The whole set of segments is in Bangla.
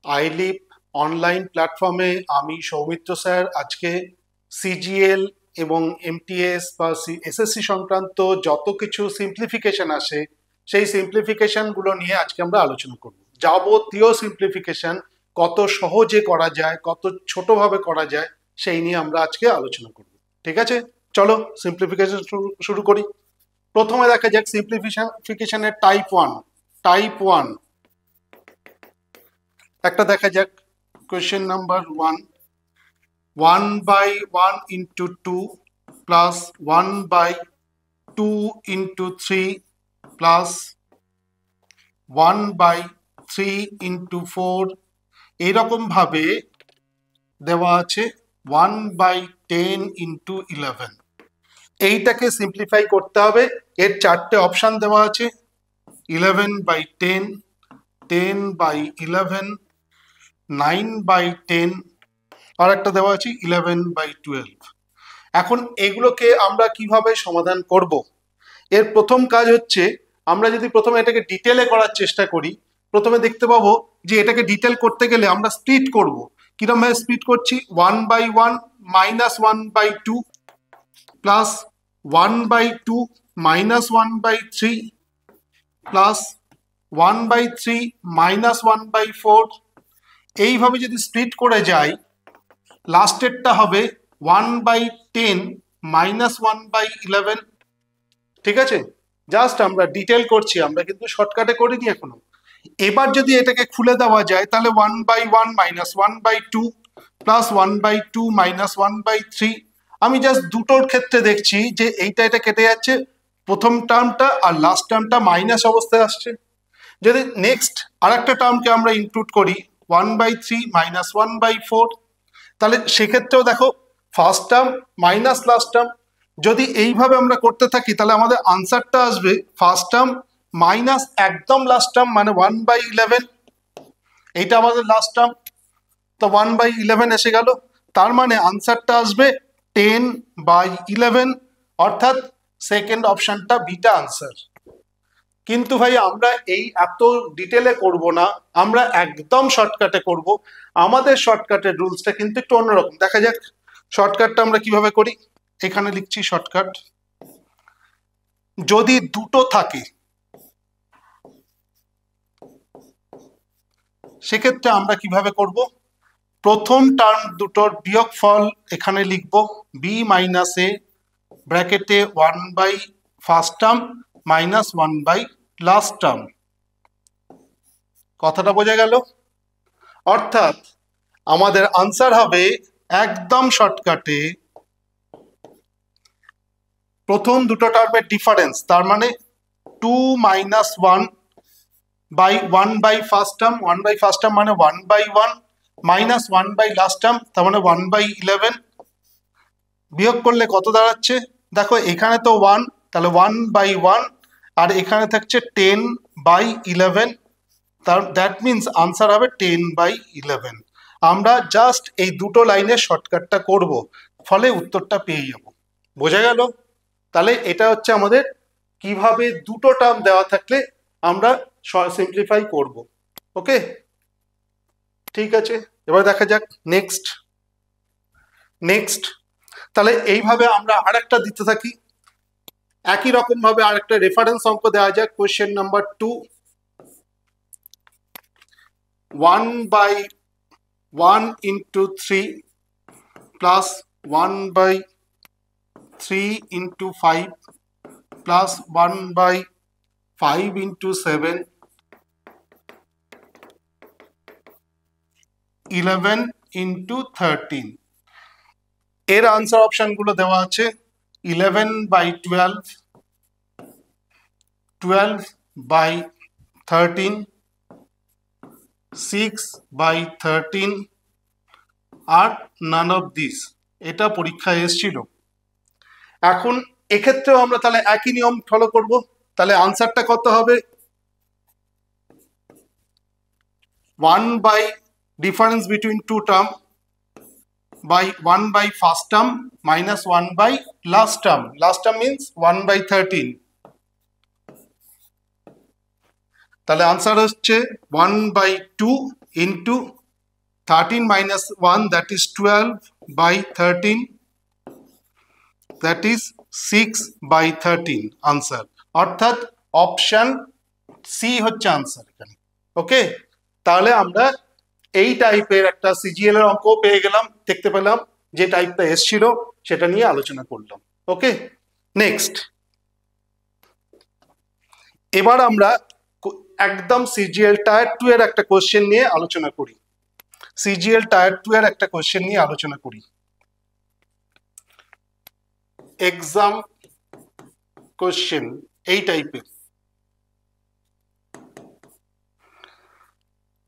আইলিপ অনলাইন প্ল্যাটফর্মে আমি সৌমিত্র স্যার আজকে সিজিএল এবং এমটিএস বা এসএসসি সংক্রান্ত যত কিছু সিম্পলিফিকেশন আসে সেই সিম্পলিফিকেশনগুলো নিয়ে আজকে আমরা আলোচনা করব। যাবতীয় সিম্পলিফিকেশন কত সহজে করা যায়, কত ছোটভাবে করা যায়, সেই নিয়ে আমরা আজকে আলোচনা করব। ঠিক আছে, চলো সিম্পলিফিকেশন শুরু করি। প্রথমে দেখা যাক সিম্পলিফিকেশনের টাইপ ওয়ান একটা দেখা যাক। Question number 1, 1/1 into 2 plus 1/2 into 3 plus 1/3 into 4 এইরকম ভাবে দেওয়া আছে 1/10 into 11। এইটাকে সিম্পলিফাই করতে হবে। এর চারটে অপশন দেওয়া আছে, 11/10, 10/11, 9/10 আর একটা দেওয়া আছে 11/12। এখন এগুলোকে আমরা কিভাবে সমাধান করব? এর প্রথম কাজ হচ্ছে, আমরা যদি প্রথমে এটাকে ডিটেলে করার চেষ্টা করি, প্রথমে দেখতে পাবো যে এটাকে ডিটেল করতে গেলে আমরা স্প্লিট করব। কিরকম ভাবে স্প্লিট করছি? 1/1 minus 1/2 plus 1/2 minus 1/3 plus 1/3 minus 1/4। এইভাবে যদি স্প্লিট করে যাই, লাস্টেরটা হবে 1/10 minus 1/11। ঠিক আছে, জাস্ট আমরা ডিটেল করছি, আমরা কিন্তু শর্টকাটে করিনি এখনো। এবার যদি এটাকে খুলে দেওয়া যায় তাহলে 1/1 minus 1/2 প্লাস 1/2 minus 1/3। আমি জাস্ট দুটোর ক্ষেত্রে দেখছি যে এটা কেটে যাচ্ছে, প্রথম টার্মটা আর লাস্ট টার্মটা মাইনাস অবস্থায় আসছে। যদি নেক্সট আরেকটা টার্মকে আমরা ইনক্লুড করি 1/3 minus 1/4, তাহলে সেক্ষেত্রেও দেখো first term minus last term. যদি এইভাবে আমরা করতে থাকি তাহলে আমাদের আনসারটা আসবে ফার্স্ট টার্ম মাইনাস একদম লাস্ট টার্ম, মানে 1/11। এইটা আমাদের লাস্ট টার্ম, তো 1/11 এসে গেল। তার মানে আনসারটা আসবে 10/11, অর্থাৎ সেকেন্ড অপশনটা বিটা আনসার। কিন্তু ভাই আমরা এই এত ডিটেলে করব না, আমরা একদম শর্টকাটে করব। আমাদের শর্টকাটের রুলসটা কিন্তু একটু অন্যরকম। দেখা যাক শর্টকাটটা আমরা কিভাবে করি। এখানে লিখছি শর্টকাট। যদি দুটো থাকে সেক্ষেত্রে আমরা কিভাবে করব? প্রথম টার্ম দুটোর বিয়োগফল এখানে লিখব, বি মাইনাস এ ব্র্যাকেটে 1 first term minus 1 last term. কথাটা বোঝা গেল? অর্থাৎ আমাদের আনসার হবে একদম শর্টকাটে প্রথম দুটো টার্মের ডিফারেন্স, তার মানে 2 minus 1/1 first term, 1 first term মানে 1/1 মাইনাস 1 লাস্ট টার্ম, তার মানে 1/11। বিয়োগ করলে কত দাঁড়াচ্ছে? দেখো এখানে তো 1, তাহলে 1/1 আর এখানে থাকছে 10/11, তার দ্যাট মিনস আনসার হবে 10/11। আমরা জাস্ট এই দুটো লাইনের শর্টকাটটা করব, ফলে উত্তরটা পেয়ে যাব। বোঝা গেল? তাহলে এটা হচ্ছে আমাদের কিভাবে দুটো টার্ম দেওয়া থাকলে আমরা সিম্পলিফাই করব। ওকে, ঠিক আছে, এবার দেখা যাক নেক্সট। তাহলে এইভাবে আমরা আরেকটা দিতে থাকি, একই রকম ভাবে আরেকটা রেফারেন্স অঙ্ক দেওয়া যাক। Question number 2, 1/1 into 3 plus 1/3 into 5 plus 1/5 into 7, 11 into 13। এর আনসার অপশনগুলো দেওয়া আছে 11/12, 12/13, 6/13 আর নান অফ দিস। এটা পরীক্ষায় এসেছিল। এখন এক্ষেত্রেও আমরা তাহলে একই নিয়ম ফলো করব। তাহলে আনসারটা কত হবে? 1 by difference between two term by 1 by first term minus 1 by last term. Last term means 1/13. তাহলে আনসার হচ্ছে 1/2 into 13 minus 1, that is 12 by 13, that is 6 by 13 answer. অর্থাৎ অপশন সি হচ্ছে আনসার এখানে। ওকে, তাহলে আমরা এই টাইপের একটা সিজিএল এর অঙ্ক পেয়ে গেলাম, দেখতে পেলাম যে টাইপটা এসছিল সেটা নিয়ে আলোচনা করলাম। ওকে, নেক্সট এবার আমরা একদম সিজিএল টায়ার 2 এর একটা কোশ্চেন নিয়ে আলোচনা করি। সিজিএল টায়ার 2 এর একটা কোশ্চেন নিয়ে আলোচনা করি। এক্সাম কোশ্চেন এই টাইপের,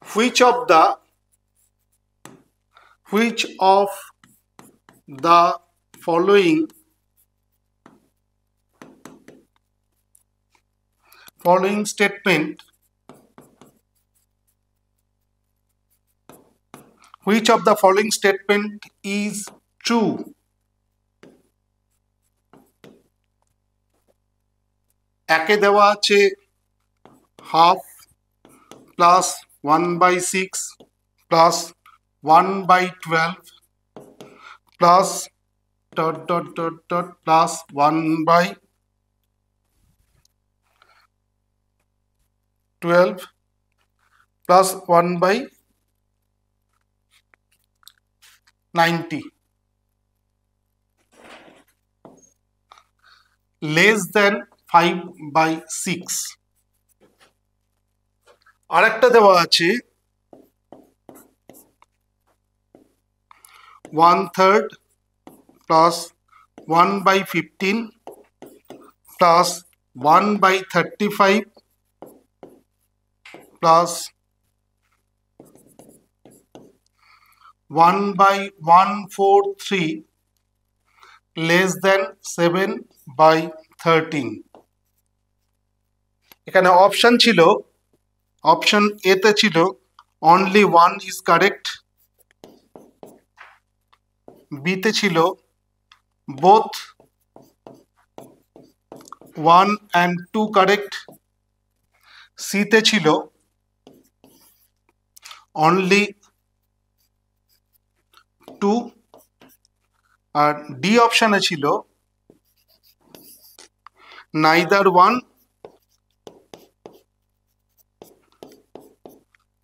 which of the following statement, which of the following statement is true? একে দেওয়া আছে half plus 1/6 plus 1/12 plus dot dot dot dot plus 1/12 plus 1/90 less than 5/6। আরেকটা দেওয়া আছে 1/3 plus 1/15 plus 1/35 plus 1/143 less than 7/13। এখানে অপশন ছিল, অপশন এ তে ছিল অনলি 1 ইজ কারেক্ট, বি তে ছিল বোথ 1 and 2 কারেক্ট, সি তে ছিল অনলি 2, আর ডি অপশনে ছিল নাইদার 1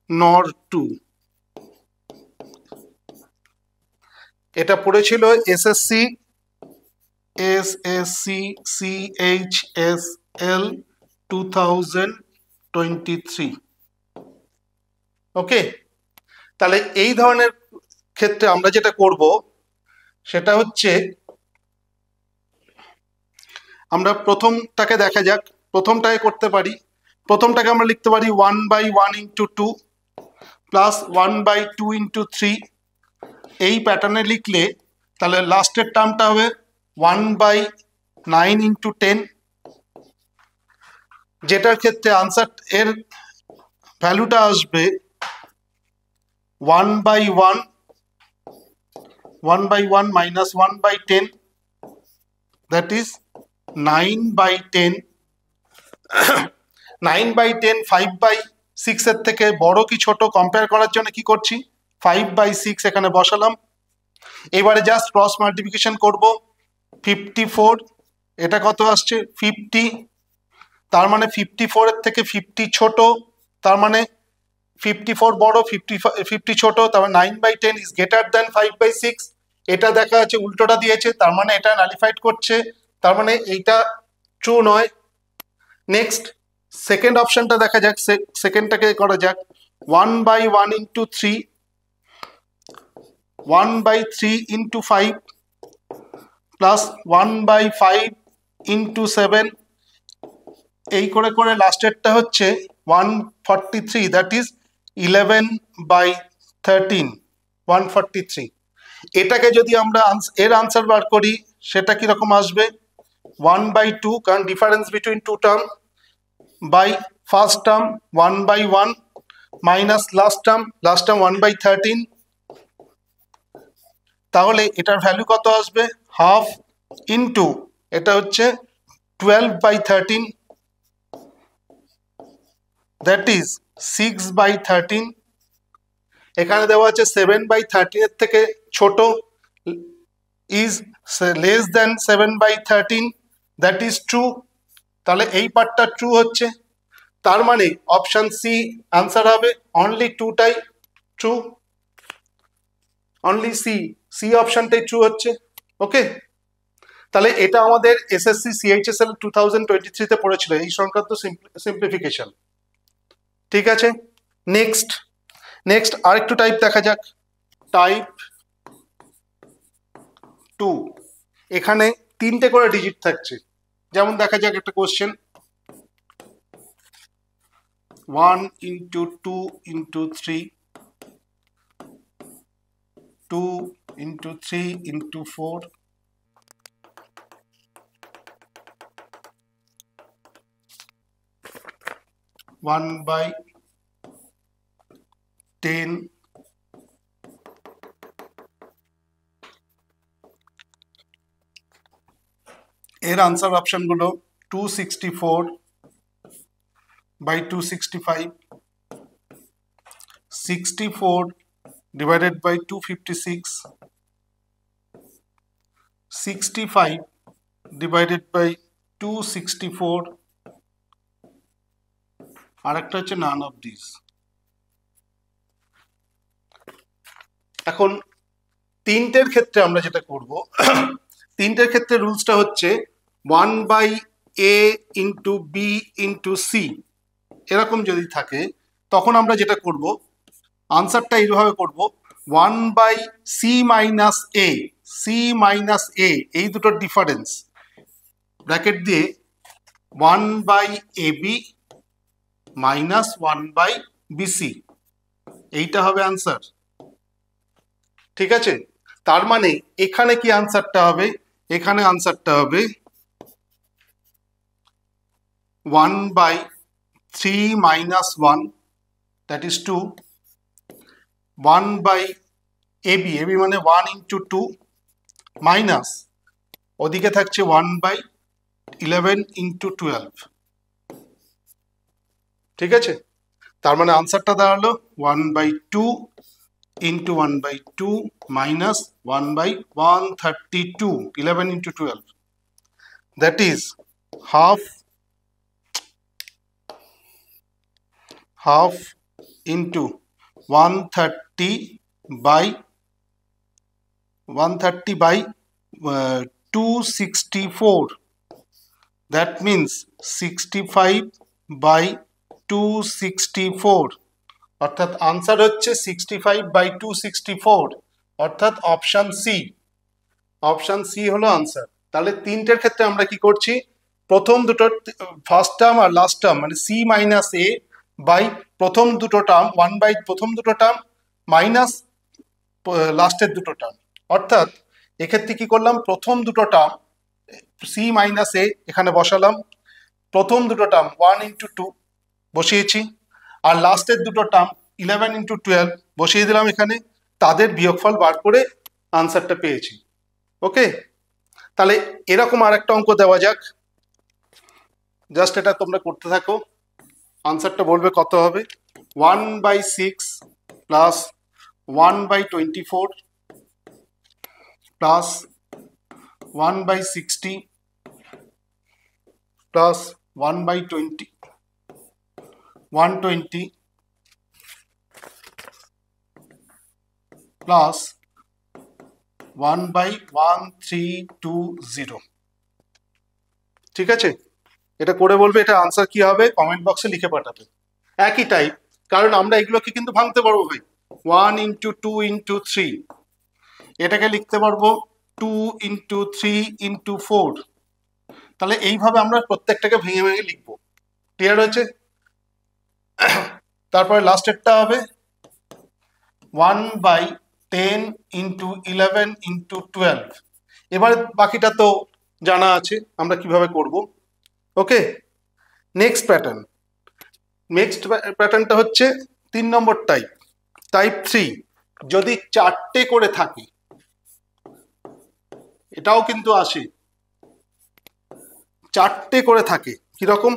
nor 2। এটা পড়েছিল এসএসসি CHSL 2023। ওকে, তাহলে এই ধরনের ক্ষেত্রে আমরা যেটা করব সেটা হচ্ছে, আমরা প্রথমটাকে দেখা যাক, প্রথমটাকে করতে পারি। প্রথমটাকে আমরা লিখতে পারি 1/1 into 2 প্লাস 1/2 into 3। এই প্যাটার্নে লিখলে তাহলে লাস্টের টার্মটা হবে 1/9 into 10, যেটার ক্ষেত্রে আনসার এর ভ্যালুটা আসবে 1/1 minus 1/10, that is 9/10। 9/10 5/6 এর থেকে বড় কি ছোট কম্পেয়ার করার জন্য কি করছি, 5/6 এখানে বসালাম। এবারে জাস্ট ক্রস মাল্টিপ্লিকেশন করব। 54, এটা কত আসছে 50, তার মানে 54 এর থেকে 50 ছোট, তার মানে 54 বড় 50 ছোট, তার মানে 9/10 ইজ গ্রেটার দ্যান 5/6। এটা দেখা আছে উল্টোটা দিয়েছে, তার মানে এটা নালিফাইড করছে, তার মানে এইটা ট্রু নয়। নেক্সট সেকেন্ড অপশনটা দেখা যাক, সেকেন্ডটাকে করা যাক 1/1 into 3, 1/3 into 5 প্লাস 1/5 into 7। এই করে করে লাস্টেরটা হচ্ছে 143, দ্যাট ইজ 11/13, 143। এটাকে যদি আমরা এর আনসার বার করি সেটা কিরকম আসবে, 1/2, কারণ difference between two term, by first term 1/1 minus last term 1/13। তাহলে এটার ভ্যালু কত আসবে, হাফ ইন্টু এটা হচ্ছে 12/13, দ্যাট ইজ 6/13 এখানে দেওয়া আছে 7/13 এর থেকে ছোট, is less than 7/13, that is true. তাহলে এই পার্টটা ট্রু হচ্ছে, তার মানে অপশন সি আনসার হবে, অনলি টুটাই ট্রু, অনলি সি অপশনটাই ট্রু হচ্ছে। ওকে, তাহলে এটা আমাদের এসএসসি সিএইচএসএল 2023 তে পড়েছিল এই সংক্রান্ত সিম্পলিফিকেশন। ঠিক আছে, নেক্সট আরেকটু টাইপ দেখা যাক, টাইপ 2। এখানে 3টে করে ডিজিট থাকছে, যেমন দেখা যাক একটা question, 1 into 2 into 3, 2 into 3 into 4, 1/10, এর আনসার অপশন গুলো 264/265, 64/256, 65/264, আর একটা হচ্ছে নান অফ দিস। এখন তিনটের ক্ষেত্রে আমরা যেটা করব, তিনটের ক্ষেত্রে রুলসটা হচ্ছে 1/a into B into C, এরকম যদি থাকে তখন আমরা যেটা করব, আনসারটা এইভাবে করব, 1/c মাইনাস এ, সি মাইনাস এ, এই দুটোর ডিফারেন্স ব্র্যাকেট দিয়ে 1/ab মাইনাস 1/bc, এইটা হবে আনসার। ঠিক আছে, তার মানে এখানে কি আনসারটা হবে, এখানে আনসারটা হবে 1/3 minus 1, that is 2, 1/ab, ab মানে 1 into 2 মাইনাস ওদিকে থাকছে 1/11 into 12। ঠিক আছে, তার মানে আনসারটা দাঁড়ালো 1/2 into 1/2 minus 1/132, 11 into 12, that is half into 130 by 264, that means 65/264, অর্থাৎ আনসার হচ্ছে 65/264, অর্থাৎ অপশন সি হলো আনসার। তাহলে তিনটের ক্ষেত্রে আমরা কি করছি, প্রথম দুটো, ফার্স্ট টার্ম আর লাস্ট টার্ম মানে সি মাইনাস এ বাই প্রথম দুটো টার্ম, 1 বাই প্রথম দুটো টার্ম মাইনাস লাস্টের দুটো টার্ম, অর্থাৎ এক্ষেত্রে কি করলাম, প্রথম দুটো টার্ম সি মাইনাস এ এখানে বসালাম, প্রথম দুটো টার্ম 1 into 2 বসিয়েছি, আর লাস্টের দুটো টার্ম 11 into 12 বসিয়ে দিলাম এখানে, তাদের বিয়োগফল বার করে আনসারটা পেয়েছি। ওকে, তাহলে এরকম আর একটা অঙ্ক দেওয়া যাক, জাস্ট এটা তোমরা করতে থাকো, আনসারটা বলবে কত হবে, 1/6 প্লাস 1/24 প্লাস 1/60 প্লাস 1/20 120 প্লাস 1/1320। ঠিক আছে, এটা করে বলবে এটা আনসার কি হবে, কমেন্ট বক্সে লিখে পাঠাবে। একই টাইপ, কারণ আমরা এগুলোকে কিন্তু ভাঙতে পারবো ভাই, 1 into 2 into 3, এটাকে লিখতে পারবো 2 into 3 into 4, তাহলে এইভাবে আমরা প্রত্যেকটাকে ভেঙে ভেঙে লিখবো। ক্লিয়ার হয়েছে? তারপরে লাস্টেরটা হবে 1/10 into 11 into 12। এবার বাকিটা তো জানা আছে আমরা কিভাবে করব। ওকে, নেক্সট প্যাটার্নটা হচ্ছে 3 নম্বর টাইপ 3, যদি 4টে করে থাকে, এটাও কিন্তু আসে, 4টে করে থাকে কিরকম,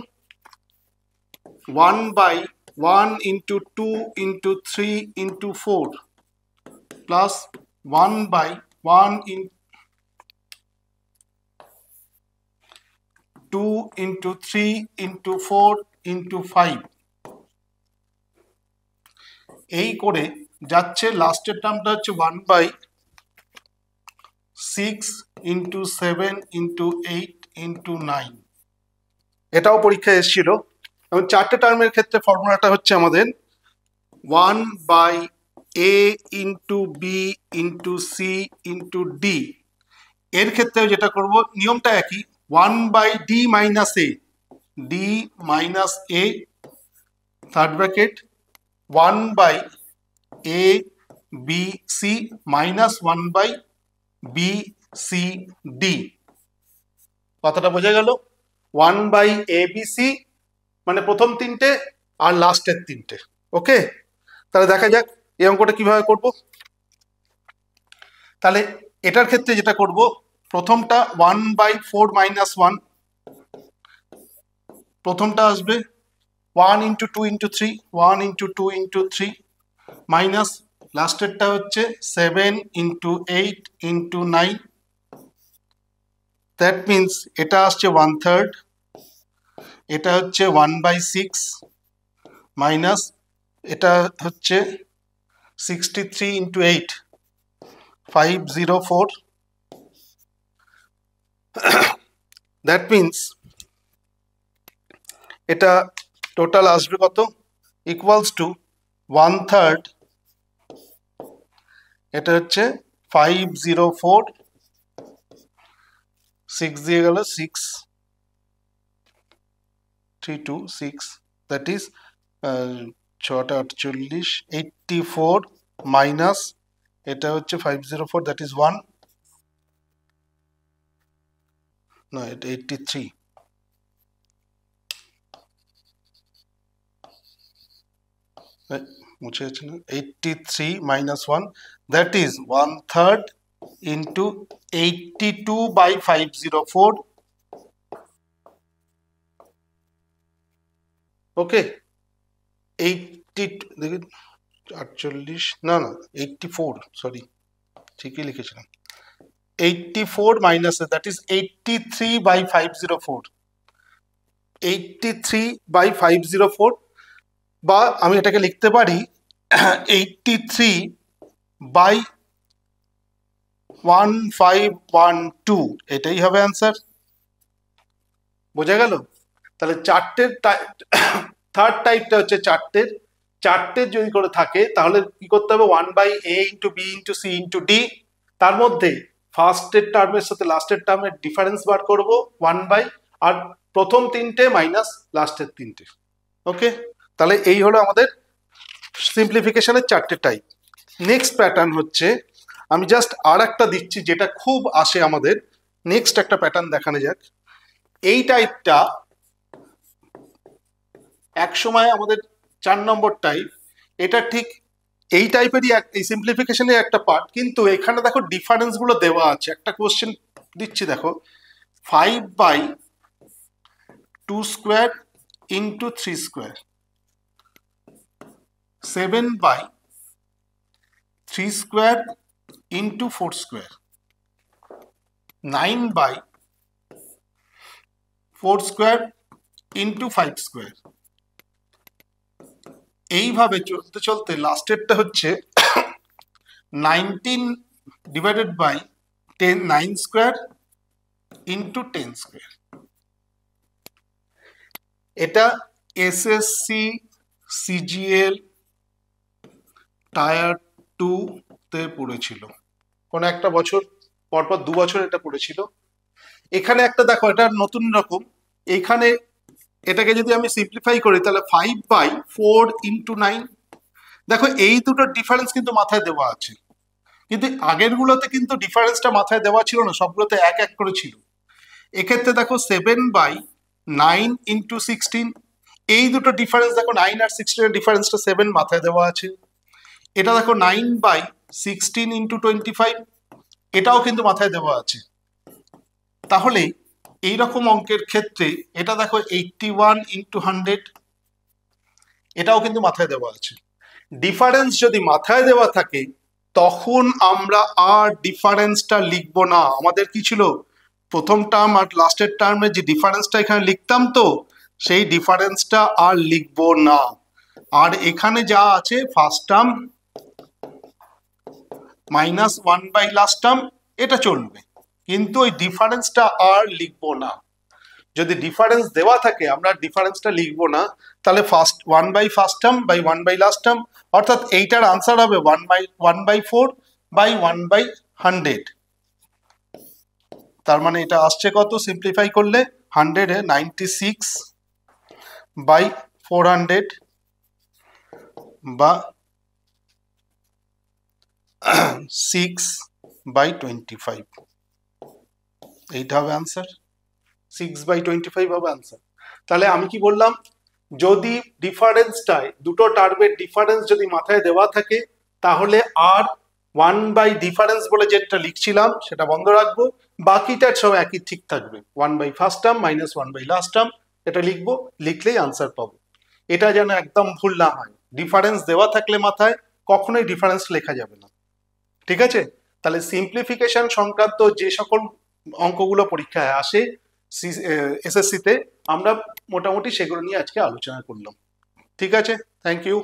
1/3 1 into 2 into 3 into 4 plus 1 by 1 in 2 into 3 into 4 into 5 এই করে যাচ্ছে লাস্টের টার্মটা হচ্ছে 1 by 6 into 7 into 8 into 9 এটাও পরীক্ষায় এসেছিল এবং চারটে টার্মের ক্ষেত্রে ফর্মুলাটা হচ্ছে আমাদের 1 by a into b into c into d এর ক্ষেত্রে যেটা করব নিয়মটা একই 1 by d minus a d minus a third bracket 1 by a b c minus 1 by b c d কথাটা বোঝা গেল 1 by a b c মানে প্রথম তিনটে আর লাস্টের তিনটে ওকে তাহলে দেখা যাক এই অঙ্কটা কিভাবে করব তাহলে এটার ক্ষেত্রে যেটা করব প্রথমটা 1 by 4 minus 1 প্রথমটা আসবে 1 into 2 into 3 1 into 2 into 3 minus লাস্টেরটা হচ্ছে 7 into 8 into 9 দ্যাট মিন্স এটা আসছে 1/3 এটা হচ্ছে 1 by 6 মাইনাস এটা হচ্ছে 63 into 8 504 দ্যাট মিন্স এটা টোটাল আসবে কত ইকুয়ালস টু 1/3 এটা হচ্ছে 504 6 দিয়ে গেল 6 3 2 6 দ্যাট ইজ 6 84 মাইনাস এটা হচ্ছে 504 দ্যাট ইজ 1 না এটা 83 মুছে যাচ্ছে না 83 minus 1 that is 1/3 into 82 by 504 ওকে 82 দেখুন 48 না 84 সরি ঠিকই লিখেছিলাম 84 minus that is 83 by 504 83 by 504 বা আমি এটাকে লিখতে পারি 83 by 1512 এটাই হবে অ্যান্সার বোঝা গেল তাহলে চারটের থার্ড টাইপটা হচ্ছে চারটের যদি করে থাকে তাহলে কি করতে হবে 1 by a into b into c into d তার মধ্যে ফার্স্টের টার্মের সাথে লাস্টের টার্মের ডিফারেন্স বার করব 1 by আর প্রথম তিনটে মাইনাস লাস্টের তিনটে ওকে তাহলে এই হলো আমাদের সিম্পলিফিকেশনের চারটে টাইপ নেক্সট প্যাটার্ন হচ্ছে আমি জাস্ট আর একটা দিচ্ছি যেটা খুব আসে আমাদের নেক্সট একটা প্যাটার্ন দেখানো যাক এই টাইপটা এক সময় আমাদের 4 নম্বর টাইপ এটা ঠিক এই টাইপেরই এই সিম্পলিফিকেশনের একটা পার্ট কিন্তু এখানে দেখো ডিফারেন্স গুলো দেওয়া আছে একটা কোশ্চেন দিচ্ছি দেখো 5 by 2 square into 3 square 7 by 3 square into 4 square 9 by 4 square into 5 square এইভাবে চলতে চলতে লাস্টেরটা হচ্ছে 19 divided by 9 square into 10 square এটা এসএসসি সিজিএল টায়ার 2 তে পড়েছিল কোন একটা বছর পরপর 2 বছর এটা পড়েছিল এখানে একটা দেখো এটা নতুন রকম এখানে এটাকে যদি আমি সিম্পলিফাই করি তাহলে 5 by 4 into 9 দেখো এই দুটো ডিফারেন্স কিন্তু মাথায় দেওয়া আছে কিন্তু আগের গুলোতে কিন্তু ডিফারেন্সটা মাথায় দেওয়া ছিল না সবগুলোতে এক এক করে ছিল এক্ষেত্রে দেখো 7 by 9 into 16 এই দুটো ডিফারেন্স দেখো 9 আর 16 এর ডিফারেন্সটা 7 মাথায় দেওয়া আছে এটা দেখো 9 by 16 into 25 এটাও কিন্তু মাথায় দেওয়া আছে তাহলে এই রকম অঙ্কের ক্ষেত্রে এটা দেখো 81 into 100 এটাও কিন্তু মাথায় দেওয়া আছে। ডিফারেন্স যদি মাথায় দেওয়া থাকে তখন আমরা আর ডিফারেন্সটা লিখবো না। আমাদের কি ছিল, প্রথম টার্ম আর লাস্টের টার্মে যে ডিফারেন্সটা এখানে লিখতাম, তো সেই ডিফারেন্সটা আর লিখবো না। আর এখানে যা আছে first term minus one by last term এটা চলবে, কিন্তু ওই ডিফারেন্সটা আর লিখবো না। যদি ডিফারেন্স দেওয়া থাকে আমরা ডিফারেন্সটা লিখবো না, তাহলে one by first term by one by last term, অর্থাৎ এইটার আনসার হবে one by four by one by 100। তার মানে এটা আসছে কত সিম্পলিফাই করলে, 196 বাই 400 বা 6/25, এইটা হবে আনসার। 6/25 হবে আনসার। তাহলে আমি কি বললাম, যদি ডিফারেন্সটায় দুটো টার্মের ডিফারেন্স যদি মাথায় দেওয়া থাকে তাহলে আর ওয়ান বাই ডিফারেন্স বলে যেটা লিখছিলাম সেটা বন্ধ রাখবো, বাকিটার সব একই ঠিক থাকবে, one by first term minus one by last term এটা লিখবো, লিখলেই আনসার পাবো। এটা যেন একদম ভুল না হয়, ডিফারেন্স দেওয়া থাকলে মাথায় কখনোই ডিফারেন্স লেখা যাবে না, ঠিক আছে? তাহলে সিম্পলিফিকেশন সংক্রান্ত যে সকল অঙ্কগুলো পরীক্ষায় আসে এসএসসিতে আমরা মোটামুটি সেগুলো নিয়ে আজকে আলোচনা করলাম। ঠিক আছে, থ্যাংক ইউ।